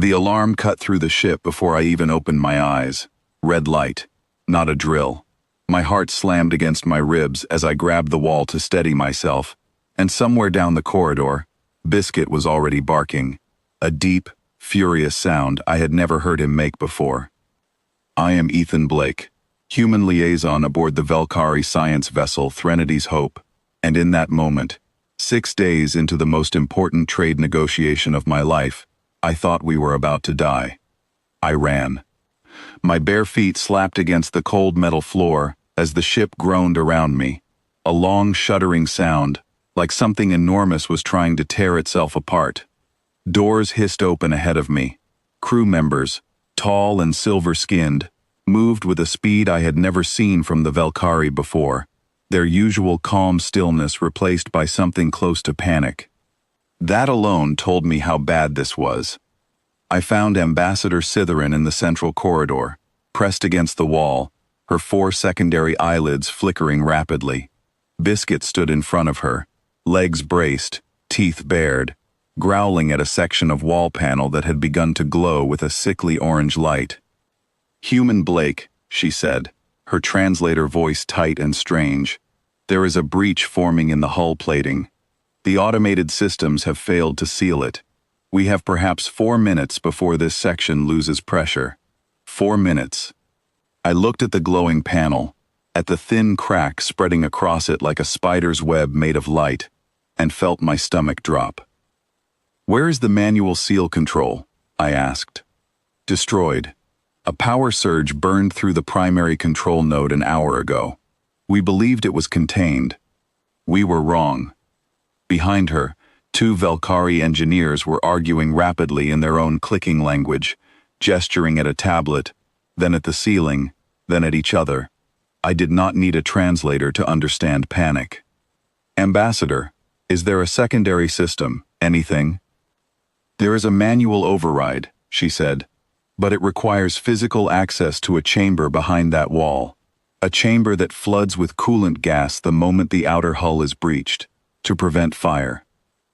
The alarm cut through the ship before I even opened my eyes. Red light, not a drill. My heart slammed against my ribs as I grabbed the wall to steady myself, and somewhere down the corridor, Biscuit was already barking, a deep, furious sound I had never heard him make before. I am Ethan Blake, human liaison aboard the Velkari science vessel Threnodi's Hope, and in that moment, 6 days into the most important trade negotiation of my life, I thought we were about to die. I ran. My bare feet slapped against the cold metal floor as the ship groaned around me, a long shuddering sound, like something enormous was trying to tear itself apart. Doors hissed open ahead of me. Crew members, tall and silver-skinned, moved with a speed I had never seen from the Velkari before, their usual calm stillness replaced by something close to panic. That alone told me how bad this was. I found Ambassador Cytherin in the central corridor, pressed against the wall, her 4 secondary eyelids flickering rapidly. Biscuit stood in front of her, legs braced, teeth bared, growling at a section of wall panel that had begun to glow with a sickly orange light. "Human Blake," she said, her translator voice tight and strange. "There is a breach forming in the hull plating. The automated systems have failed to seal it. We have perhaps 4 minutes before this section loses pressure. 4 minutes." I looked at the glowing panel, at the thin crack spreading across it like a spider's web made of light, and felt my stomach drop. "Where is the manual seal control?" I asked. "Destroyed. A power surge burned through the primary control node an hour ago. We believed it was contained. We were wrong." Behind her, 2 Velkari engineers were arguing rapidly in their own clicking language, gesturing at a tablet, then at the ceiling, then at each other. I did not need a translator to understand panic. "Ambassador, is there a secondary system, anything?" "There is a manual override," she said, "but it requires physical access to a chamber behind that wall, a chamber that floods with coolant gas the moment the outer hull is breached, to prevent fire.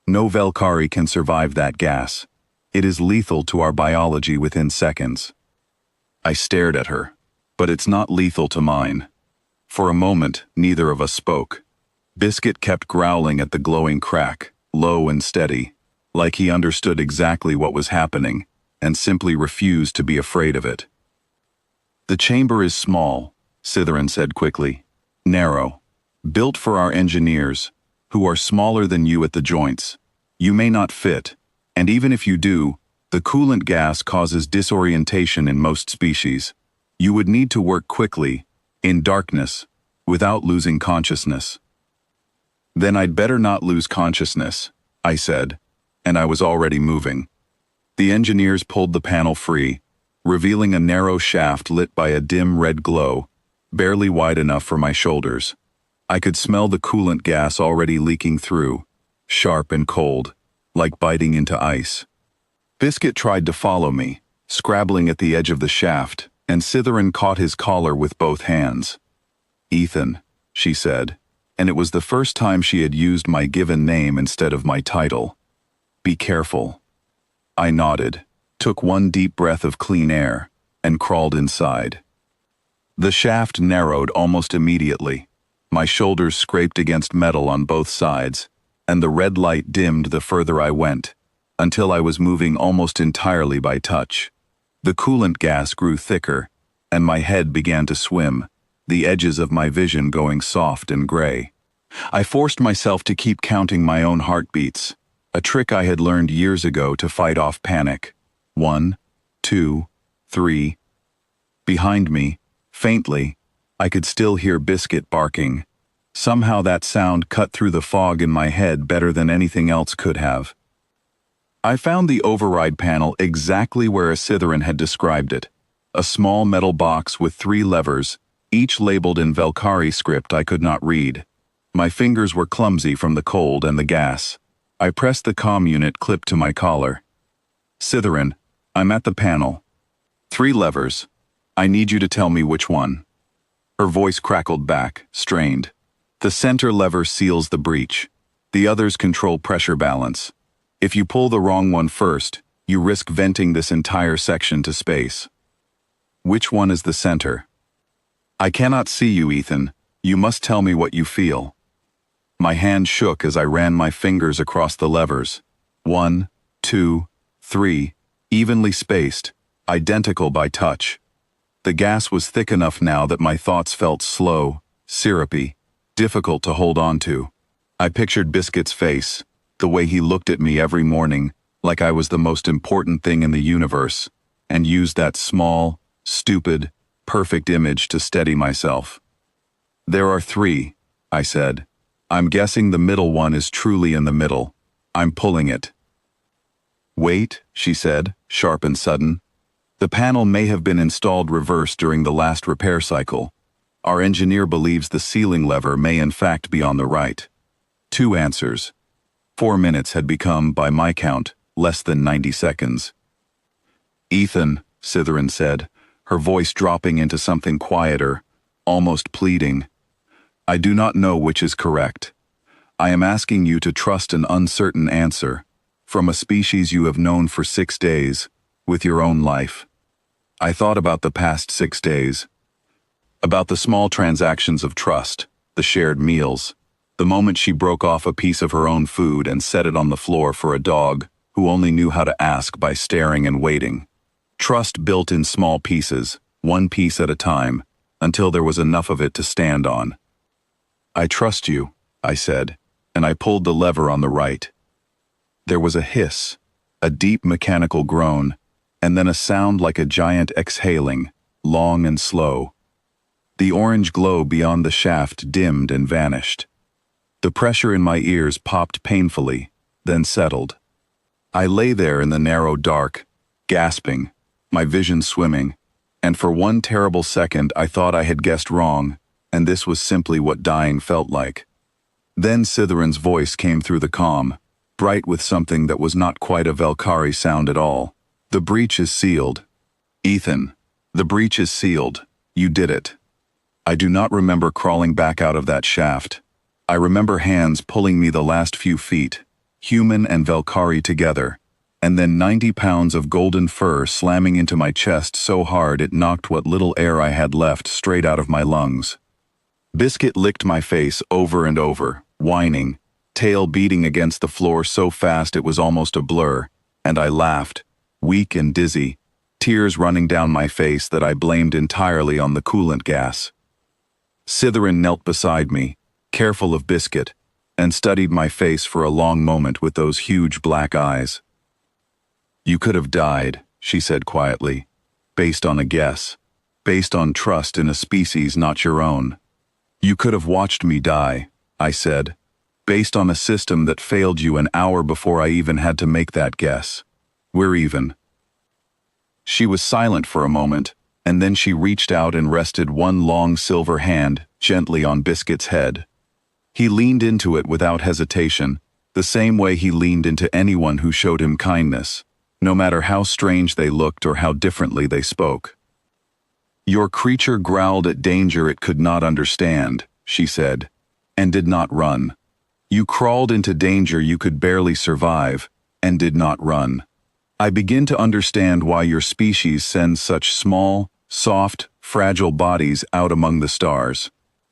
No Velkari can survive that gas. It is lethal to our biology within seconds." I stared at her, but it's not lethal to mine. For a moment, neither of us spoke. Biscuit kept growling at the glowing crack, low and steady, like he understood exactly what was happening, and simply refused to be afraid of it. "The chamber is small," Cytherin said quickly. "Narrow. Built for our engineers, who are smaller than you at the joints. You may not fit, and even if you do, the coolant gas causes disorientation in most species. You would need to work quickly, in darkness, without losing consciousness." "Then I'd better not lose consciousness," I said, and I was already moving. The engineers pulled the panel free, revealing a narrow shaft lit by a dim red glow, barely wide enough for my shoulders. I could smell the coolant gas already leaking through, sharp and cold, like biting into ice. Biscuit tried to follow me, scrabbling at the edge of the shaft, and Cytherin caught his collar with both hands. "Ethan," she said, and it was the first time she had used my given name instead of my title. "Be careful." I nodded, took one deep breath of clean air, and crawled inside. The shaft narrowed almost immediately. My shoulders scraped against metal on both sides, and the red light dimmed the further I went, until I was moving almost entirely by touch. The coolant gas grew thicker, and my head began to swim, the edges of my vision going soft and gray. I forced myself to keep counting my own heartbeats, a trick I had learned years ago to fight off panic. 1, 2, 3. Behind me, faintly, I could still hear Biscuit barking. Somehow that sound cut through the fog in my head better than anything else could have. I found the override panel exactly where Cytherin had described it, a small metal box with 3 levers, each labeled in Velkari script I could not read. My fingers were clumsy from the cold and the gas. I pressed the comm unit clipped to my collar. "Cytherin, I'm at the panel. 3 levers. I need you to tell me which one." Her voice crackled back, strained. "The center lever seals the breach. The others control pressure balance. If you pull the wrong one first, You risk venting this entire section to space. Which one is the center? I cannot see you, Ethan. You must tell me what you feel. My hand shook as I ran my fingers across the levers. 1, 2, 3, evenly spaced, identical by touch. The gas was thick enough now that my thoughts felt slow, syrupy, difficult to hold on to. I pictured Biscuit's face, the way he looked at me every morning, like I was the most important thing in the universe, and used that small, stupid, perfect image to steady myself. There are 3, I said. I'm guessing the middle one is truly in the middle. I'm pulling it. Wait, she said, sharp and sudden. The panel may have been installed reverse during the last repair cycle. Our engineer believes the ceiling lever may in fact be on the right. 2 answers. 4 minutes had become, by my count, less than 90 seconds. Ethan, Cytherin said, her voice dropping into something quieter, almost pleading. I do not know which is correct. I am asking you to trust an uncertain answer, from a species you have known for 6 days, with your own life. I thought about the past 6 days. About the small transactions of trust, the shared meals, the moment she broke off a piece of her own food and set it on the floor for a dog who only knew how to ask by staring and waiting. Trust built in small pieces, 1 piece at a time, until there was enough of it to stand on. I trust you, I said, and I pulled the lever on the right. There was a hiss, a deep mechanical groan, and then a sound like a giant exhaling, long and slow. The orange glow beyond the shaft dimmed and vanished. The pressure in my ears popped painfully, then settled. I lay there in the narrow dark, gasping, my vision swimming, and for one terrible second I thought I had guessed wrong, and this was simply what dying felt like. Then Cytherin's voice came through the comm, bright with something that was not quite a Valkyrie sound at all. The breach is sealed. Ethan, the breach is sealed. You did it. I do not remember crawling back out of that shaft. I remember hands pulling me the last few feet, human and Valkyrie together, and then 90 pounds of golden fur slamming into my chest so hard it knocked what little air I had left straight out of my lungs. Biscuit licked my face over and over, whining, tail beating against the floor so fast it was almost a blur, and I laughed, weak and dizzy, tears running down my face that I blamed entirely on the coolant gas. Cytherin knelt beside me, careful of Biscuit, and studied my face for a long moment with those huge black eyes. You could have died, she said quietly, based on a guess, based on trust in a species not your own. You could have watched me die, I said, based on a system that failed you an hour before I even had to make that guess. We're even. She was silent for a moment, and then she reached out and rested one long silver hand gently on Biscuit's head. He leaned into it without hesitation, the same way he leaned into anyone who showed him kindness, no matter how strange they looked or how differently they spoke. Your creature growled at danger it could not understand, she said, and did not run. You crawled into danger you could barely survive, and did not run. I begin to understand why your species sends such small, soft, fragile bodies out among the stars.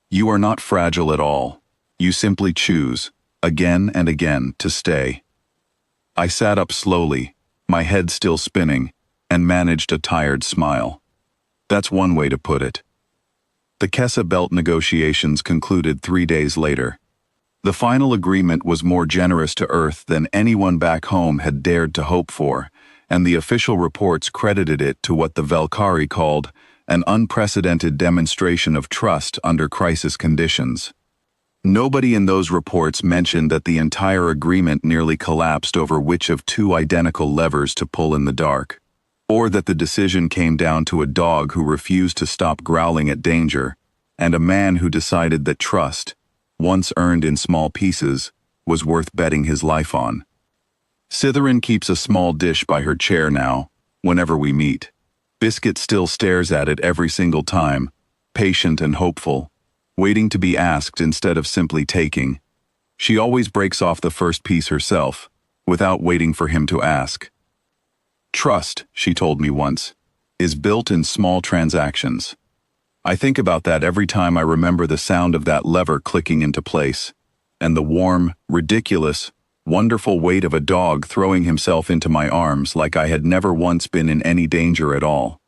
You are not fragile at all. You simply choose, again and again, to stay. I sat up slowly, my head still spinning, and managed a tired smile. That's one way to put it. The Kessa Belt negotiations concluded 3 days later. The final agreement was more generous to Earth than anyone back home had dared to hope for, and the official reports credited it to what the Valkyrie called an unprecedented demonstration of trust under crisis conditions. Nobody in those reports mentioned that the entire agreement nearly collapsed over which of 2 identical levers to pull in the dark, or that the decision came down to a dog who refused to stop growling at danger, and a man who decided that trust, once earned in small pieces, was worth betting his life on. Cytherin keeps a small dish by her chair now, whenever we meet. Biscuit still stares at it every single time, patient and hopeful, waiting to be asked instead of simply taking. She always breaks off the first piece herself, without waiting for him to ask. Trust, she told me once, is built in small transactions. I think about that every time I remember the sound of that lever clicking into place, and the warm, ridiculous, wonderful weight of a dog throwing himself into my arms like I had never once been in any danger at all.